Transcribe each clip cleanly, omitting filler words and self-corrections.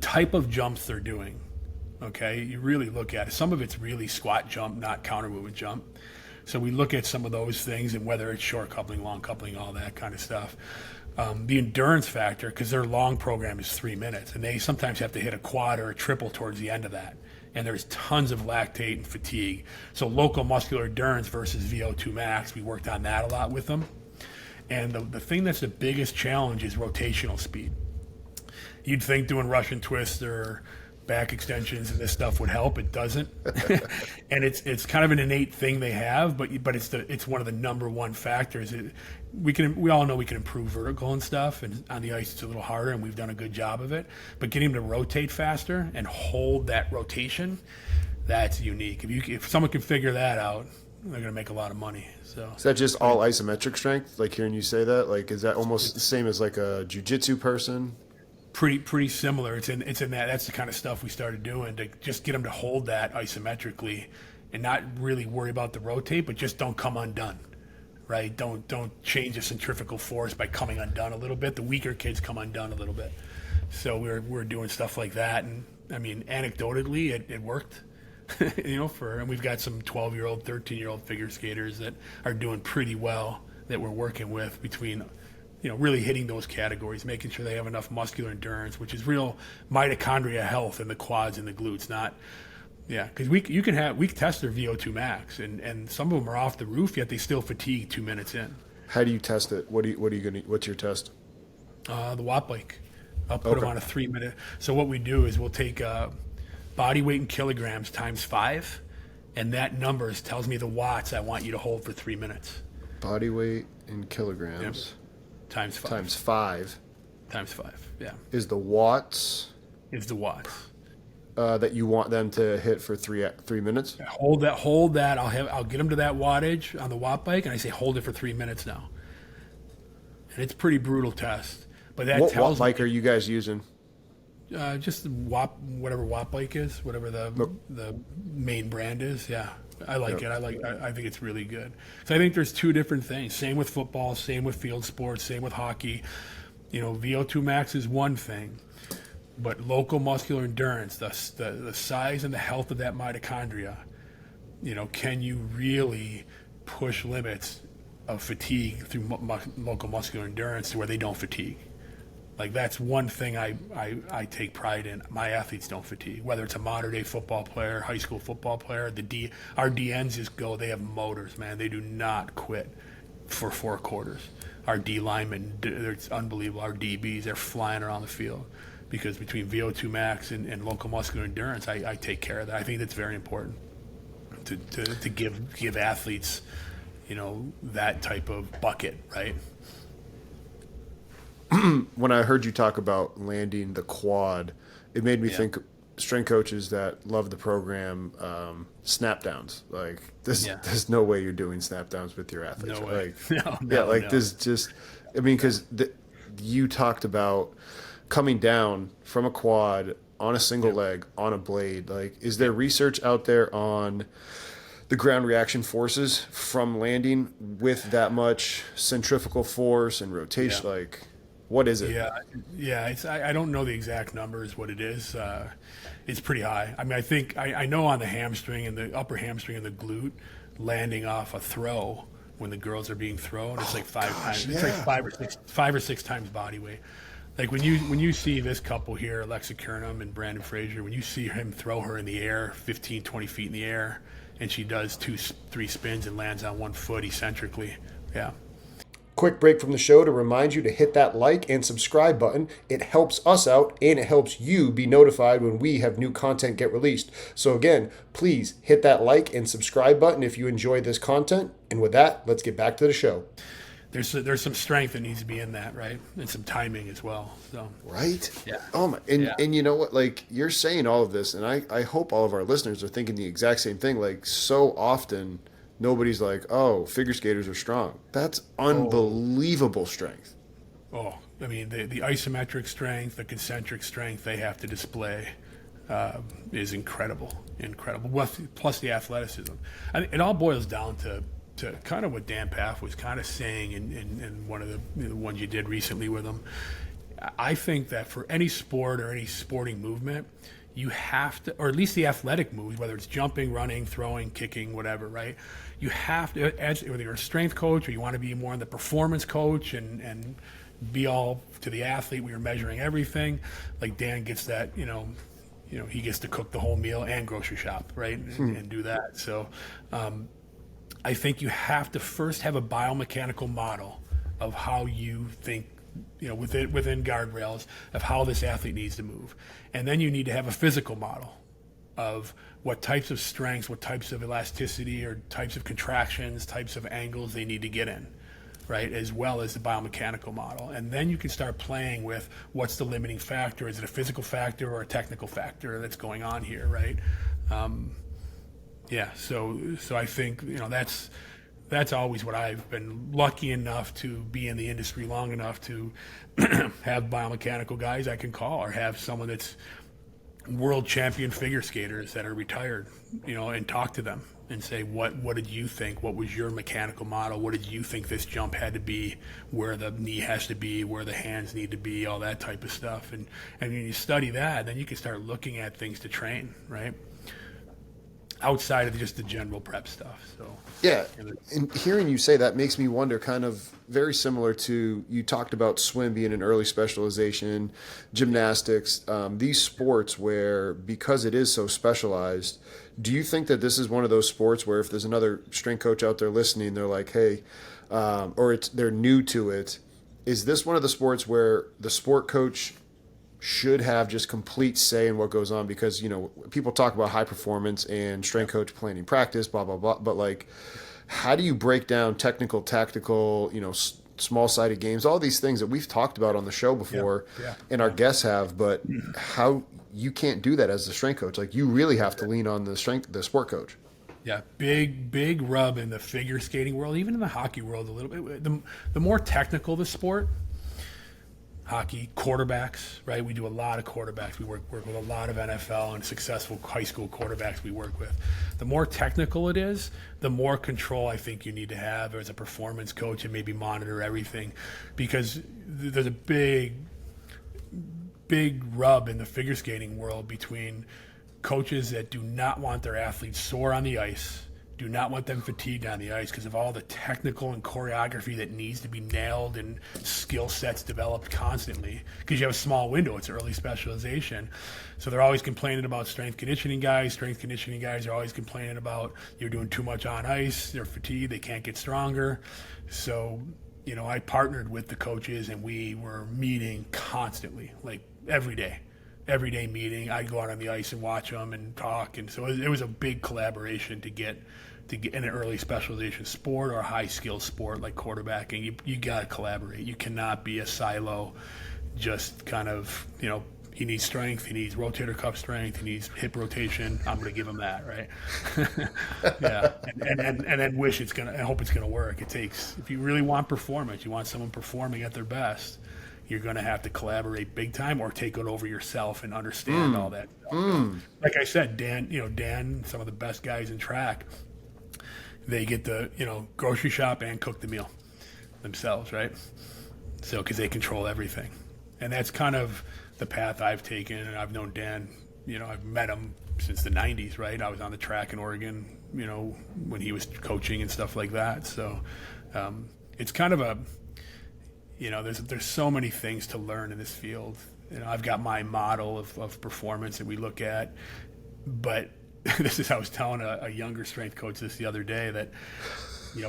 type of jumps they're doing. Okay, you really look at it. Some of it's really squat jump, not counter movement jump. So we look at some of those things and whether it's short coupling, long coupling, all that kind of stuff. The endurance factor, because their long program is 3 minutes, and they sometimes have to hit a quad or a triple towards the end of that. And there's tons of lactate and fatigue. So local muscular endurance versus VO2 max, we worked on that a lot with them. And the thing that's the biggest challenge is rotational speed. You'd think doing Russian twists or back extensions and this stuff would help. It doesn't. And it's kind of an innate thing they have, but it's one of the number one factors. We all know we can improve vertical and stuff, and on the ice it's a little harder, and we've done a good job of it. But getting them to rotate faster and hold that rotation, that's unique. If someone can figure that out, they're going to make a lot of money. So is that just all isometric strength? Like hearing you say that, like is that almost the same as like a jiu-jitsu person? Pretty similar. It's in that. That's the kind of stuff we started doing to just get them to hold that isometrically, and not really worry about the rotate, but just don't come undone, right? Don't change the centrifugal force by coming undone a little bit. The weaker kids come undone a little bit. So we're doing stuff like that, and I mean, anecdotally, it worked. And we've got some 12-year-old, 13-year-old figure skaters that are doing pretty well that we're working with between. Really hitting those categories, making sure they have enough muscular endurance, which is real mitochondria health in the quads and the glutes, because we test their VO2 max, and some of them are off the roof, yet they still fatigue 2 minutes in. How do you test it? What's your test? The watt bike. I'll put them on a 3 minute. So what we do is we'll take body weight in kilograms times 5, and that numbers tells me the watts I want you to hold for 3 minutes. Body weight in kilograms. Yep. Times 5. Times 5, yeah. Is the watts that you want them to hit for 3 minutes? Hold that. I'll get them to that wattage on the watt bike, and I say hold it for 3 minutes now. And it's a pretty brutal test. But that what bike are you guys using? Just the whatever watt bike is, whatever the main brand is. Yeah. I like it. I think it's really good. So I think there's two different things. Same with football, same with field sports, same with hockey. VO2 max is one thing, but local muscular endurance, the size and the health of that mitochondria, can you really push limits of fatigue through local muscular endurance to where they don't fatigue? Like that's one thing I take pride in. My athletes don't fatigue. Whether it's a modern day football player, high school football player, our DNs just go. They have motors, man. They do not quit for 4 quarters. Our D linemen, it's unbelievable. Our DBs, they're flying around the field because between VO2 max and local muscular endurance, I take care of that. I think that's very important to give athletes, that type of bucket, right? When I heard you talk about landing the quad, it made me think strength coaches that love the program, snap downs. Like there's no way you're doing snap downs with your athletes. No way. This just, because you talked about coming down from a quad on a single leg on a blade. Like, is there research out there on the ground reaction forces from landing with that much centrifugal force and rotation? Yeah. Like, what is it? Yeah. I don't know the exact numbers. What it is, it's pretty high. I mean, I know on the hamstring and the upper hamstring and the glute, landing off a throw when the girls are being thrown, it's like 5 times. It's like 5 or 6 times body weight. Like when you see this couple here, Alexa Kernam and Brandon Frazier, when you see him throw her in the air, 15, 20 feet in the air, and she does 2-3 spins and lands on one foot eccentrically. Yeah. Quick break from the show to remind you to hit that like and subscribe button. It helps us out and it helps you be notified when we have new content get released. So again, please hit that like and subscribe button if you enjoy this content. And with that, let's get back to the show. There's some strength that needs to be in that, right? And some timing as well. So right? Yeah. Oh my! And you know what? Like, you're saying all of this, and I hope all of our listeners are thinking the exact same thing. Like, so often nobody's like, "Oh, figure skaters are strong." That's unbelievable strength. Oh, I mean, the isometric strength, the concentric strength they have to display is incredible. Plus the athleticism. It all boils down to kind of what Dan Paff was kind of saying in one of the ones you did recently with him. I think that for any sport or any sporting movement, you have to, or at least the athletic moves, whether it's jumping, running, throwing, kicking, whatever, right? You have to, as whether you're a strength coach or you want to be more in the performance coach and be all to the athlete where you're measuring everything. Like Dan gets that, he gets to cook the whole meal and grocery shop, right, and do that. So I think you have to first have a biomechanical model of how you think, within guardrails of how this athlete needs to move. And then you need to have a physical model of what types of strengths, what types of elasticity or types of contractions, types of angles they need to get in, right? As well as the biomechanical model. And then you can start playing with what's the limiting factor. Is it a physical factor or a technical factor that's going on here, right? So I think, that's always what I've been lucky enough to be in the industry long enough to have biomechanical guys I can call, or have someone that's world champion figure skaters that are retired, and talk to them and say, what did you think? What was your mechanical model? What did you think this jump had to be, where the knee has to be, where the hands need to be, all that type of stuff. And when you study that, then you can start looking at things to train, right? Outside of just the general prep stuff. So yeah, and hearing you say that makes me wonder, kind of very similar to, you talked about swim being an early specialization, gymnastics, these sports where, because it is so specialized, do you think that this is one of those sports where if there's another strength coach out there listening, they're like, hey, they're new to it, is this one of the sports where the sport coach should have just complete say in what goes on? Because people talk about high performance and strength coach planning practice, blah blah blah, but like, how do you break down technical, tactical, small sided games, all these things that we've talked about on the show before, and our guests have, but how you can't do that as the strength coach? Like, you really have to lean on the sport coach. Yeah, big rub in the figure skating world, even in the hockey world a little bit. The more technical the sport, hockey, quarterbacks, right? We do a lot of quarterbacks. We work with a lot of NFL and successful high school quarterbacks we work with. The more technical it is, the more control I think you need to have as a performance coach, and maybe monitor everything, because there's a big rub in the figure skating world between coaches that do not want their athletes sore on the ice, do not want them fatigued on the ice because of all the technical and choreography that needs to be nailed and skill sets developed constantly, because you have a small window. It's early specialization. So they're always complaining about strength conditioning guys. Strength conditioning guys are always complaining about you're doing too much on ice. They're fatigued. They can't get stronger. So, I partnered with the coaches, and we were meeting constantly, like every day meeting. I'd go out on the ice and watch them and talk. And so it was a big collaboration to get in an early specialization sport or a high skill sport like quarterbacking. You got to collaborate. You cannot be a silo, just kind of, he needs strength, he needs rotator cuff strength, he needs hip rotation. I'm going to give him that, right? Yeah. And then I hope it's going to work. It takes, if you really want performance, you want someone performing at their best, you're going to have to collaborate big time, or take it over yourself and understand all that stuff. Like I said, Dan, some of the best guys in track, they get the, grocery shop and cook the meal themselves, right? So, because they control everything. And that's kind of the path I've taken. And I've known Dan, I've met him since the 90s, right? I was on the track in Oregon, when he was coaching and stuff like that. So it's kind of a, there's so many things to learn in this field. I've got my model of performance that we look at, but I was telling a younger strength coach this the other day that,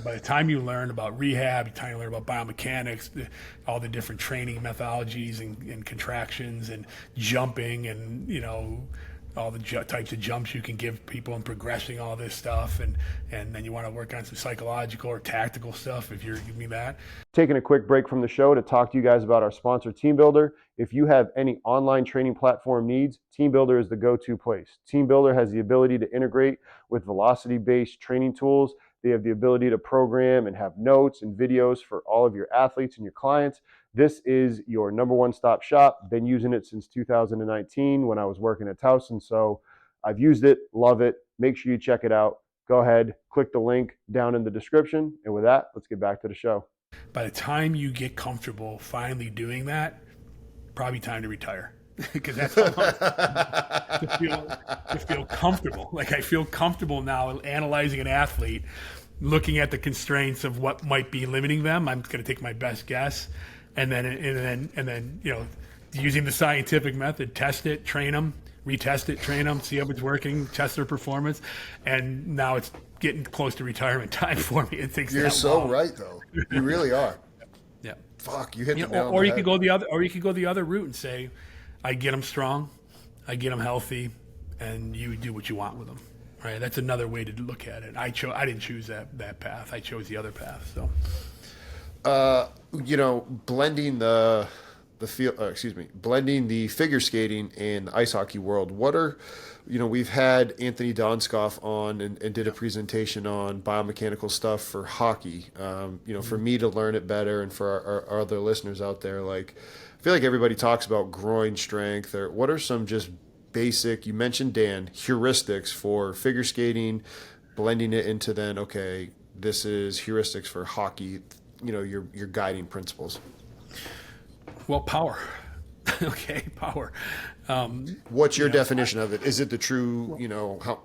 by the time you learn about rehab, by the time you learn about biomechanics, all the different training methodologies and contractions and jumping and, all the types of jumps you can give people and progressing all this stuff. And then you want to work on some psychological or tactical stuff if you're giving me that. Taking a quick break from the show to talk to you guys about our sponsor, TeamBuildr. If you have any online training platform needs, TeamBuildr is the go-to place. TeamBuildr has the ability to integrate with velocity-based training tools. They have the ability to program and have notes and videos for all of your athletes and your clients. This is your number one stop shop. Been using it since 2019 when I was working at Towson. So I've used it, love it. Make sure you check it out. Go ahead, click the link down in the description. And with that, let's get back to the show. By the time you get comfortable finally doing that, probably time to retire because that's how long to feel comfortable. Like I feel comfortable now analyzing an athlete, looking at the constraints of what might be limiting them. I'm going to take my best guess, and then using the scientific method, test it, train them, retest it, train them, see how it's working, test their performance, and now it's getting close to retirement time for me. It takes You're so right, though. You really are. Yeah. Fuck, you hit the nail on or the you head. could go the other, or you could go the other route and say, I get them strong, I get them healthy, and you do what you want with them. Right? That's another way to look at it. I didn't choose that path. I chose the other path. So, blending blending the figure skating and ice hockey world. What are, we've had Anthony Donskoff on and did a presentation on biomechanical stuff for hockey. For me to learn it better and for our other listeners out there, like, I feel like everybody talks about groin strength, or what are some just basic, you mentioned Dan, heuristics for figure skating, blending it into then, okay, this is heuristics for hockey, your guiding principles. Well, power. Okay, power. What's your definition of it? Is it the true,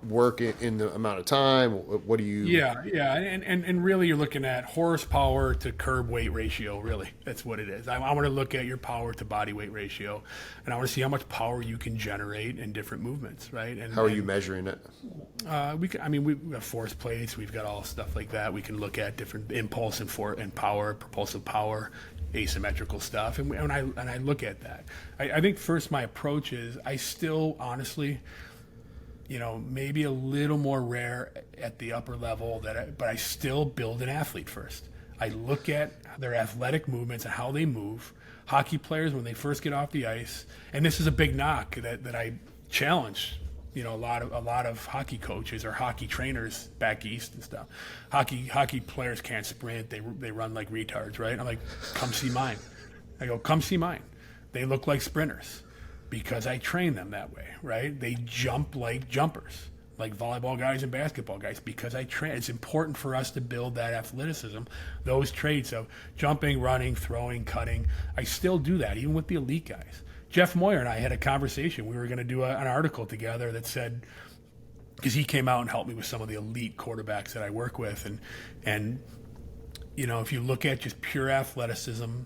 work in the amount of time? What do you? Yeah, and really, you're looking at horsepower to curb weight ratio. Really, that's what it is. I want to look at your power to body weight ratio, and I want to see how much power you can generate in different movements, right? And how are you measuring it? We have force plates. We've got all stuff like that. We can look at different impulse and power, propulsive power, asymmetrical stuff, and I look at that. I think first my approach is I still honestly, maybe a little more rare at the upper level but I still build an athlete first. I look at their athletic movements and how they move. Hockey players when they first get off the ice, and this is a big knock that I challenge. A lot of hockey coaches or hockey trainers back east and stuff. Hockey players can't sprint. They run like retards, right? I'm like, come see mine. I go, come see mine. They look like sprinters because I train them that way, right? They jump like jumpers, like volleyball guys and basketball guys, because I train. It's important for us to build that athleticism, those traits of jumping, running, throwing, cutting. I still do that even with the elite guys. Jeff Moyer and I had a conversation. We were going to do an article together that said, because he came out and helped me with some of the elite quarterbacks that I work with, and if you look at just pure athleticism,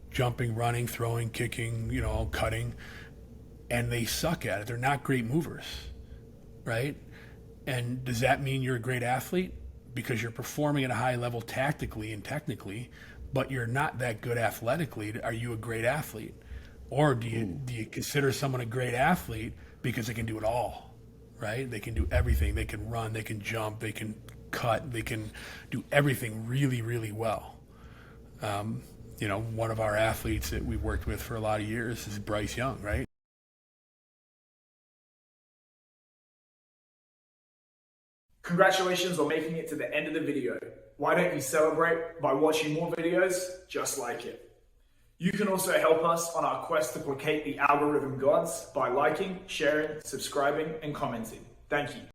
jumping, running, throwing, kicking, cutting, and they suck at it. They're not great movers, right? And does that mean you're a great athlete? Because you're performing at a high level tactically and technically, but you're not that good athletically. Are you a great athlete? Or do you consider someone a great athlete because they can do it all, right? They can do everything. They can run, they can jump, they can cut, they can do everything really, really well. One of our athletes that we've worked with for a lot of years is Bryce Young, right? Congratulations on making it to the end of the video. Why don't you celebrate by watching more videos just like it? You can also help us on our quest to placate the algorithm gods by liking, sharing, subscribing, and commenting. Thank you.